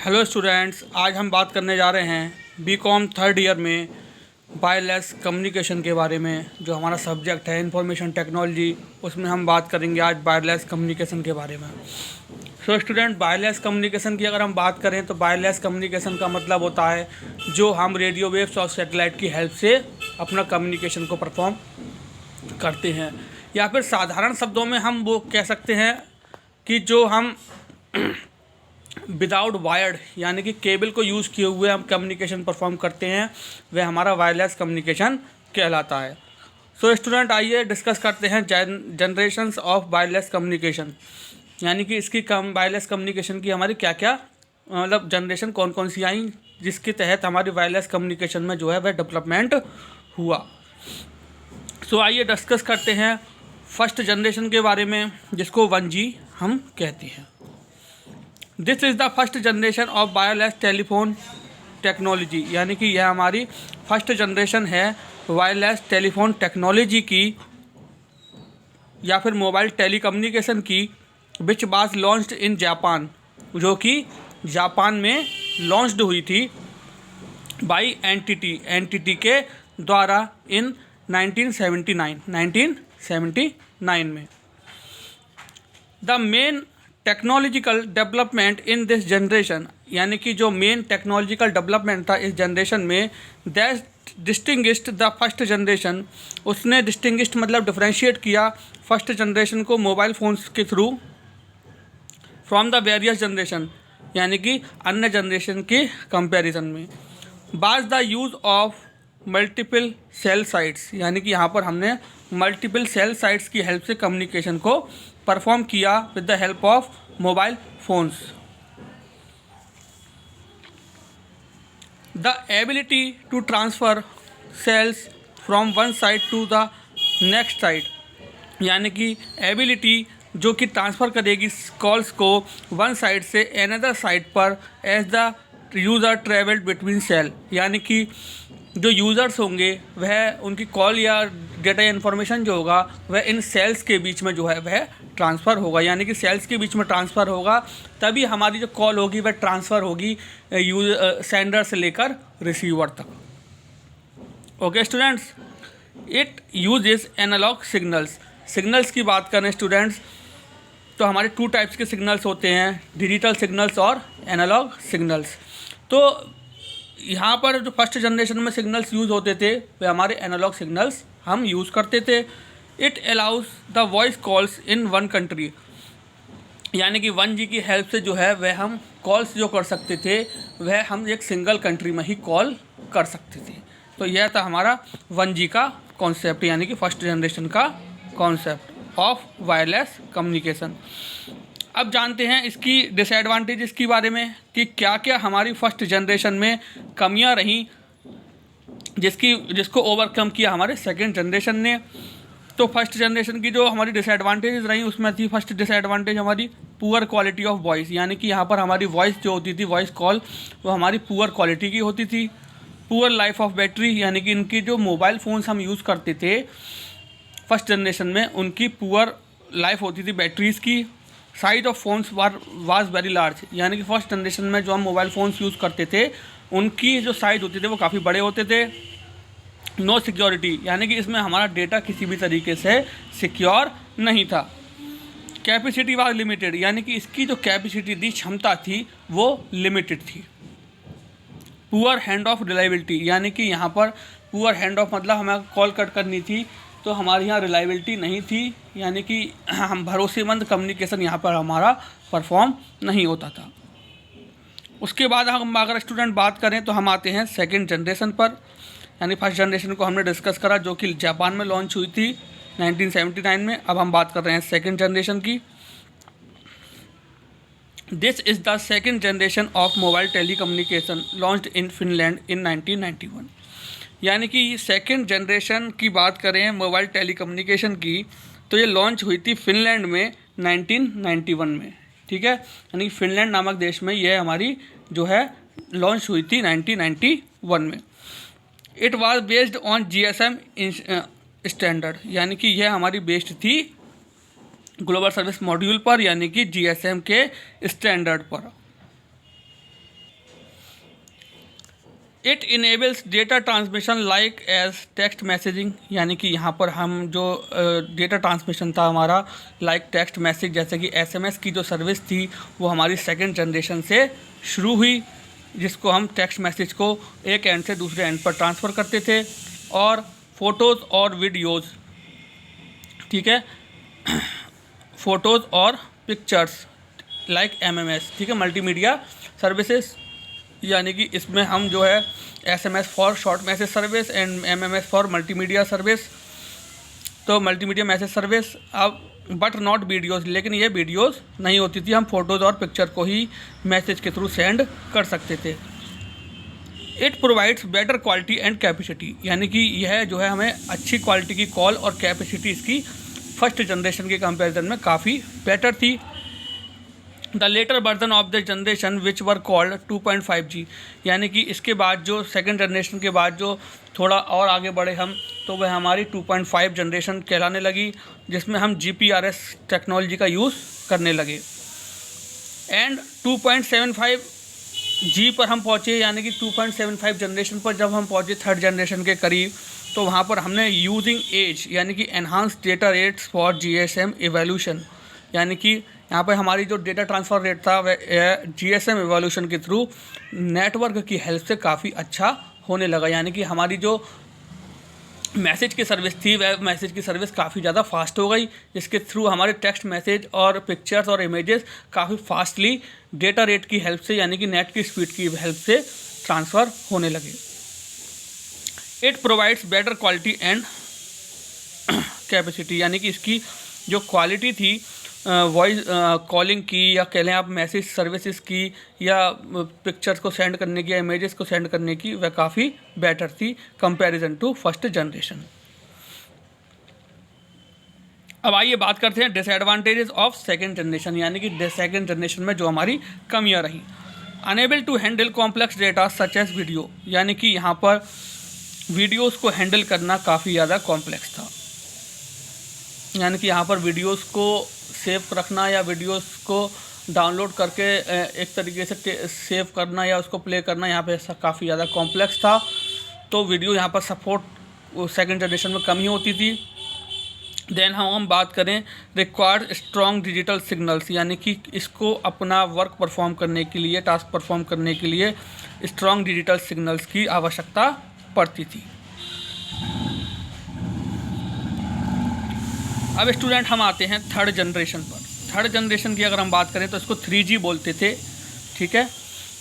Hello students, आज हम बात करने जा रहे हैं बीकॉम थर्ड ईयर में वायरलेस कम्युनिकेशन के बारे में। जो हमारा सब्जेक्ट है इंफॉर्मेशन टेक्नोलॉजी, उसमें हम बात करेंगे आज वायरलेस कम्युनिकेशन के बारे में। स्टूडेंट, वायरलेस कम्युनिकेशन की अगर हम बात करें तो वायरलेस कम्युनिकेशन का मतलब होता है जो हम रेडियो वेव्स और सैटेलाइट की हेल्प से अपना कम्युनिकेशन को परफॉर्म करते हैं, या फिर साधारण शब्दों में हम वो कह सकते हैं कि जो हम विदाउट वायर्ड यानी कि केबल को यूज़ किए हुए हम कम्युनिकेशन परफॉर्म करते हैं, वह हमारा वायरलेस कम्युनिकेशन कहलाता है। सो स्टूडेंट, आइए डिस्कस करते हैं जनरेशंस ऑफ वायरलेस कम्युनिकेशन, यानी कि इसकी वायरलेस कम्युनिकेशन की हमारी क्या क्या मतलब जनरेशन कौन कौन सी आई जिसके तहत हमारी वायरलेस कम्युनिकेशन में जो है वह डेवलपमेंट हुआ। सो आइए डिस्कस करते हैं फर्स्ट जनरेशन के बारे में, जिसको 1G हम कहते हैं। This is the first generation of wireless telephone technology, यानी कि यह हमारी फर्स्ट जनरेशन है वायरलेस टेलीफोन टेक्नोलॉजी की या फिर मोबाइल टेलीकम्युनिकेशन की, which was launched in Japan, जो कि जापान में लॉन्च्ड हुई थी बाई एनटीटी के द्वारा इन 1979 में। The main technological development in this generation, यानी कि जो मेन टेक्नोलॉजिकल डेवलपमेंट था इस जनरेशन में, that distinguished the first generation, उसने डिस्टिंग्विश्ड मतलब डिफ्रेंशिएट किया फर्स्ट जनरेशन को मोबाइल फ़ोन्स के through from the various generation, यानी कि अन्य जनरेशन के कंपैरिजन में। By the use of multiple cell sites, यानी कि यहाँ पर हमने मल्टीपल सेल साइट्स की हेल्प से कम्युनिकेशन को परफॉर्म किया with the help of mobile phones. The ability to transfer cells from one side to the next side, यानी कि एबिलिटी जो कि ट्रांसफ़र करेगी कॉल्स को वन साइड से अनदर साइड पर as the user travelled between cell, यानी कि जो यूज़र्स होंगे वह उनकी कॉल या डेटा इन्फॉर्मेशन जो होगा वह इन सेल्स के बीच में जो है वह ट्रांसफ़र होगा, यानी कि सेल्स के बीच में ट्रांसफ़र होगा, तभी हमारी जो कॉल होगी वह ट्रांसफ़र होगी सेंडर से लेकर रिसीवर तक। Okay students, it uses analogue signals की बात करें स्टूडेंट्स तो हमारे 2 टाइप्स के सिग्नल्स होते हैं, डिजिटल सिग्नल्स और एनालॉग सिग्नल्स। तो यहाँ पर जो फर्स्ट जनरेशन में सिग्नल्स यूज़ होते थे वे हमारे एनालॉग सिग्नल्स हम यूज़ करते थे। It allows the voice calls in one country, यानी कि 1G की हेल्प से जो है वह हम कॉल्स जो कर सकते थे वह हम एक सिंगल कंट्री में ही कॉल कर सकते थे। तो यह था हमारा 1G का कॉन्सेप्ट, यानी कि फर्स्ट जनरेशन का कॉन्सेप्ट ऑफ वायरलेस कम्युनिकेशन। अब जानते हैं इसकी डिसएडवांटेजेस के बारे में कि क्या क्या हमारी फर्स्ट जनरेशन में कमियां रहीं जिसको ओवरकम किया हमारे सेकंड जनरेशन ने। तो फर्स्ट जनरेशन की जो हमारी डिसएडवांटेजेस रहीं उसमें थी फर्स्ट डिसएडवांटेज हमारी पुअर क्वालिटी ऑफ वॉइस, यानी कि यहाँ पर हमारी वॉइस जो होती थी वॉइस कॉल वो हमारी पुअर क्वालिटी की होती थी। पुअर लाइफ ऑफ बैटरी, यानी कि इनकी जो मोबाइल फ़ोन्स हम यूज़ करते थे फर्स्ट जनरेशन में उनकी पुअर लाइफ होती थी बैटरीज़ की। Size of phones was very large, यानी कि फर्स्ट जनरेशन में जो हम मोबाइल फ़ोन्स यूज़ करते थे उनकी जो साइज़ होते थे वो काफ़ी बड़े होते थे। नो सिक्योरिटी, यानी कि इसमें हमारा डेटा किसी भी तरीके से सिक्योर नहीं था। कैपेसिटी वाज लिमिटेड, यानी कि इसकी जो कैपेसिटी थी क्षमता थी वो लिमिटेड थी। पुअर हैंड ऑफ रिलायबिलिटी, यानी कि यहाँ पर पुअर हैंड ऑफ मतलब हमें कॉल कट करनी थी तो हमारे यहाँ रिलायबिलिटी नहीं थी, यानी कि हम भरोसेमंद कम्युनिकेशन यहाँ पर हमारा परफॉर्म नहीं होता था। उसके बाद हम अगर स्टूडेंट बात करें तो हम आते हैं सेकंड जनरेशन पर, यानी फर्स्ट जनरेशन को हमने डिस्कस करा जो कि जापान में लॉन्च हुई थी 1979 में। अब हम बात कर रहे हैं सेकंड जनरेशन की। This is the second generation of mobile telecommunication launched in Finland in 1991, यानी कि सेकंड जनरेशन की बात करें मोबाइल टेलीकम्युनिकेशन की तो ये लॉन्च हुई थी फिनलैंड में 1991 में, ठीक है। यानी कि फिनलैंड नामक देश में यह हमारी जो है लॉन्च हुई थी 1991 में। It was based on GSM standard, यानी कि यह हमारी बेस्ड थी ग्लोबल सर्विस मॉड्यूल पर, यानी कि GSM के स्टैंडर्ड पर। It enables data transmission like as text messaging, यानी कि यहाँ पर हम जो डेटा ट्रांसमिशन था हमारा लाइक टेक्स्ट मैसेज, जैसे कि एसएमएस की जो सर्विस थी वो हमारी सेकंड जनरेशन से शुरू हुई, जिसको हम टेक्स्ट मैसेज को एक एंड से दूसरे एंड पर ट्रांसफ़र करते थे। और फ़ोटोज़ और वीडियोज़, ठीक है, फ़ोटोज़ और पिक्चर्स लाइक एमएमएस, ठीक है, मल्टीमीडिया सर्विसेज, यानी कि इसमें हम जो है SMS for short message service and MMS for multimedia service, तो मल्टीमीडिया मैसेज सर्विस। अब बट नॉट वीडियोज़, लेकिन ये वीडियोज़ नहीं होती थी, हम फ़ोटोज़ और पिक्चर को ही मैसेज के थ्रू सेंड कर सकते थे। It provides better quality and capacity, यानी कि यह जो है हमें अच्छी क्वालिटी की कॉल और कैपेसिटी इसकी फर्स्ट जनरेशन के कंपैरिजन में काफ़ी बेटर थी। The later version of the generation which were called 2.5G, यानी कि इसके बाद जो सेकेंड जनरेशन के बाद जो थोड़ा और आगे बढ़े हम, तो वह हमारी 2.5 जनरेशन कहलाने लगी, जिसमें हम GPRS टेक्नोलॉजी का यूज़ करने लगे। एंड 2.75G पर हम पहुँचे, यानी कि 2.75 जनरेशन पर जब हम पहुँचे थर्ड जनरेशन के करीब, तो वहाँ पर हमने यूजिंग एज, यानी कि enhance data rates for GSM evolution, यानी कि यहाँ पर हमारी जो डेटा ट्रांसफ़र रेट था वह GSM एवोल्यूशन के थ्रू नेटवर्क की हेल्प से काफ़ी अच्छा होने लगा, यानी कि हमारी जो मैसेज की सर्विस थी वह मैसेज की सर्विस काफ़ी ज़्यादा फास्ट हो गई, जिसके थ्रू हमारे टेक्स्ट मैसेज और पिक्चर्स और इमेजेस काफ़ी फास्टली डेटा रेट की हेल्प से, यानी कि नेट की स्पीड की हेल्प से ट्रांसफ़र होने लगे। It provides better quality and capacity, यानी कि इसकी जो क्वालिटी थी वॉइस कॉलिंग की, या कह लें आप मैसेज सर्विसेज की, या पिक्चर्स को सेंड करने की या इमेजेस को सेंड करने की, वह काफ़ी बेटर थी कंपैरिजन टू फर्स्ट जनरेशन। अब आइए बात करते हैं डिसएडवांटेजेस ऑफ सेकेंड जनरेशन, यानी कि सेकेंड जनरेशन में जो हमारी कमियां रही। Unable to handle complex data such as video, यानी कि यहाँ पर वीडियोज़ को हैंडल करना काफ़ी ज़्यादा कॉम्प्लेक्स था, यानी कि यहाँ पर वीडियोज़ को सेव रखना या वीडियोस को डाउनलोड करके एक तरीके से सेव करना या उसको प्ले करना यहाँ पे काफ़ी ज़्यादा कॉम्प्लेक्स था। तो वीडियो यहाँ पर सपोर्ट सेकंड जनरेशन में कम ही होती थी। देन हम बात करें रिक्वायर्ड स्ट्रॉन्ग डिजिटल सिग्नल्स, यानी कि इसको अपना वर्क परफॉर्म करने के लिए, टास्क परफॉर्म करने के लिए स्ट्रॉन्ग डिजिटल सिग्नल्स की आवश्यकता पड़ती थी। अब स्टूडेंट हम आते हैं थर्ड जनरेशन पर। थर्ड जनरेशन की अगर हम बात करें तो इसको 3G बोलते थे, ठीक है।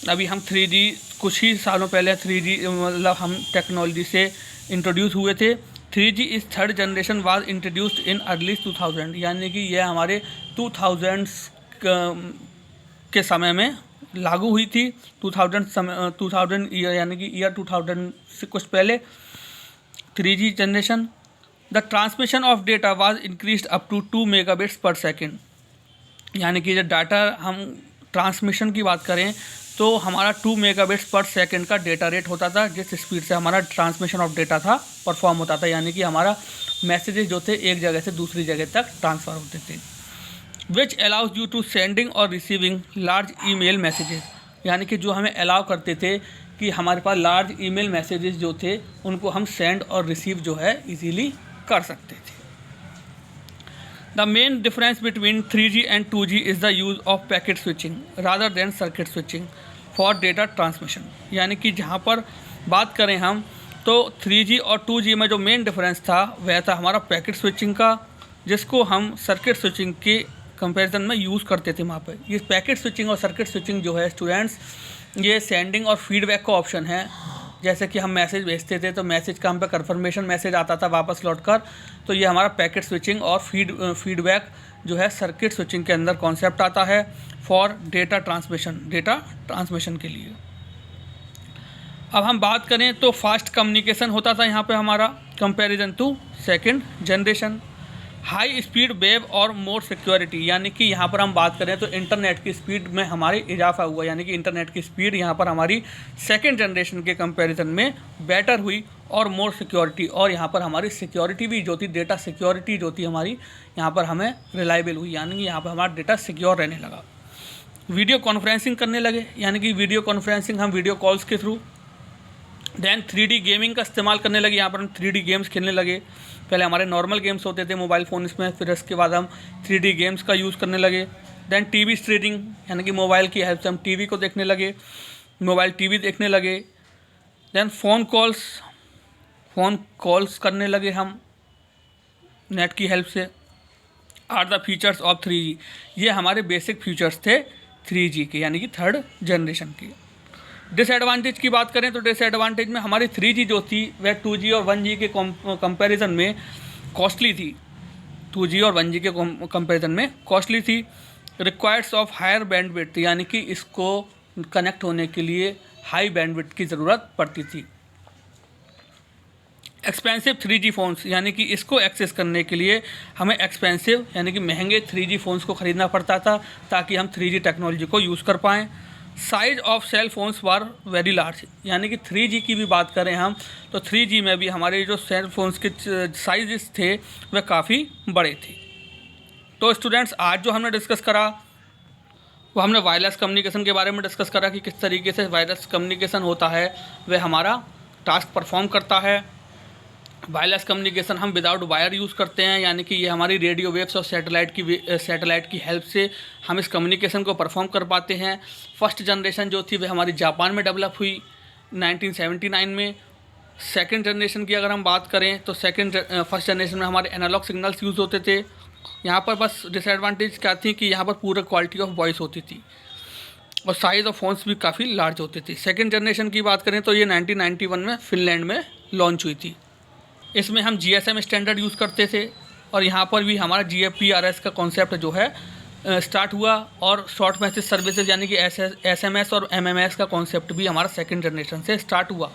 अभी हम 3G कुछ ही सालों पहले 3G मतलब हम टेक्नोलॉजी से इंट्रोड्यूस हुए थे। 3G इस third generation was introduced in early 2000, यानी कि यह हमारे 2000s के समय में लागू हुई थी। 2000 यानी कि ईयर 2000 से कुछ पहले 3G generation. The transmission of data was increased up to 2 megabits per second, यानी कि जब डाटा हम ट्रांसमिशन की बात करें तो हमारा 2 मेगाबिट्स पर सेकेंड का डेटा रेट होता था, जिस स्पीड से हमारा ट्रांसमिशन ऑफ डेटा था परफॉर्म होता था, यानी कि हमारा मैसेजेस जो थे एक जगह से दूसरी जगह तक ट्रांसफ़र होते थे। Which allows you to sending और रिसीविंग लार्ज ईमेल मैसेजेस, यानी कि जो हमें अलाउ करते थे कि हमारे पास लार्ज ईमेल मैसेजेस जो थे उनको हम सेंड और रिसीव जो है इजीली कर सकते थे। The main difference between 3G and 2G is the use of packet switching rather than circuit switching for data transmission, यानी कि जहाँ पर बात करें हम तो 3G और 2G में जो मेन डिफरेंस था वह था हमारा पैकेट स्विचिंग का, जिसको हम सर्किट स्विचिंग के कंपैरिजन में यूज़ करते थे वहाँ पर। ये पैकेट स्विचिंग और सर्किट स्विचिंग जो है स्टूडेंट्स, ये सेंडिंग और फीडबैक का ऑप्शन है। जैसे कि हम मैसेज भेजते थे तो मैसेज का हम पे कन्फर्मेशन मैसेज आता था वापस लौटकर, तो ये हमारा पैकेट स्विचिंग और फीडबैक जो है सर्किट स्विचिंग के अंदर कॉन्सेप्ट आता है फॉर डेटा ट्रांसमिशन के लिए। अब हम बात करें तो फास्ट कम्युनिकेशन होता था यहाँ पे हमारा comparison to second generation. High speed web और मोर सिक्योरिटी, यानी कि यहाँ पर हम बात करें तो इंटरनेट की स्पीड में हमारे इजाफा हुआ, यानी कि इंटरनेट की स्पीड यहाँ पर हमारी सेकंड जनरेशन के कंपैरिजन में बेटर हुई और मोर सिक्योरिटी, और यहाँ पर हमारी सिक्योरिटी भी जो थी, डेटा सिक्योरिटी जो थी हमारी यहाँ पर हमें रिलायबल हुई, यानी कि यहाँ पर हमारा डेटा सिक्योर रहने लगा। वीडियो कॉन्फ्रेंसिंग करने लगे, यानी कि वीडियो कॉन्फ्रेंसिंग हम वीडियो कॉल्स के थ्रू देन 3D गेमिंग का इस्तेमाल करने लगे, यहाँ पर हम 3D गेम्स खेलने लगे। पहले हमारे नॉर्मल गेम्स होते थे मोबाइल फ़ोन में, फिर इसके बाद हम 3D गेम्स का यूज़ करने लगे। देन टीवी स्ट्रीमिंग, यानी कि मोबाइल की हेल्प से हम टीवी को देखने लगे, मोबाइल टीवी देखने लगे। देन फ़ोन कॉल्स करने लगे हम नेट की हेल्प से। Are the features of 3G, ये हमारे बेसिक फीचर्स थे 3G के, यानी कि थर्ड जनरेशन की। डिसएडवांटेज की बात करें तो डिसएडवांटेज में हमारी 3G जो थी वह 2G और 1G के कंपैरिजन में कॉस्टली थी। 2G और 1G के कंपैरिजन में कॉस्टली थी। रिक्वायर्स ऑफ हायर बैंडविड्थ, यानी कि इसको कनेक्ट होने के लिए हाई बैंडविड्थ की ज़रूरत पड़ती थी। एक्सपेंसिव 3G फ़ोन्स, यानी कि इसको एक्सेस करने के लिए हमें एक्सपेंसिव यानी कि महंगे 3G फ़ोन्स को ख़रीदना पड़ता था ताकि हम 3G टेक्नोलॉजी को यूज़ कर पाएँ। Size of cell phones were very large, यानी कि 3G की भी बात करें हम तो 3G में भी हमारे जो सेल फोन्स के साइज़ थे वह काफ़ी बड़े थे। तो स्टूडेंट्स, आज जो हमने डिस्कस करा वो हमने वायरलेस कम्युनिकेशन के बारे में डिस्कस करा कि किस तरीके से वायरलेस कम्युनिकेशन होता है, वह हमारा टास्क परफॉर्म करता है। वायरलेस कम्युनिकेशन हम विदाउट वायर यूज़ करते हैं, यानी कि ये हमारी रेडियो वेव्स और सैटेलाइट की हेल्प से हम इस कम्युनिकेशन को परफॉर्म कर पाते हैं। फर्स्ट जनरेशन जो थी वह हमारी जापान में डेवलप हुई 1979 में। सेकंड जनरेशन की अगर हम बात करें तो फर्स्ट जनरेशन में हमारे एनालॉग सिग्नल्स यूज़ होते थे। यहाँ पर बस डिसएडवांटेज क्या थी कि यहाँ पर पूरा क्वालिटी ऑफ वॉइस होती थी और साइज़ ऑफ फ़ोन्स भी काफ़ी लार्ज होते थे। सेकंड जनरेशन की बात करें तो ये 1991 में फिनलैंड में लॉन्च हुई थी। इसमें हम GSM स्टैंडर्ड यूज़ करते थे और यहाँ पर भी हमारा GPRS का कॉन्सेप्ट जो है स्टार्ट हुआ और शॉर्ट मैसेज सर्विसेज यानी कि SMS और MMS का कॉन्सेप्ट भी हमारा सेकंड जनरेशन से स्टार्ट हुआ।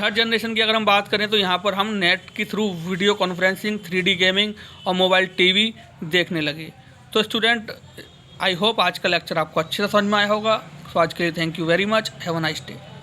थर्ड जनरेशन की अगर हम बात करें तो यहाँ पर हम नेट के through video conferencing, 3D gaming और मोबाइल टीवी देखने लगे। तो स्टूडेंट, आई होप आज का लेक्चर आपको अच्छे से समझ में आया होगा। तो आज के लिए thank you very much, have a nice day.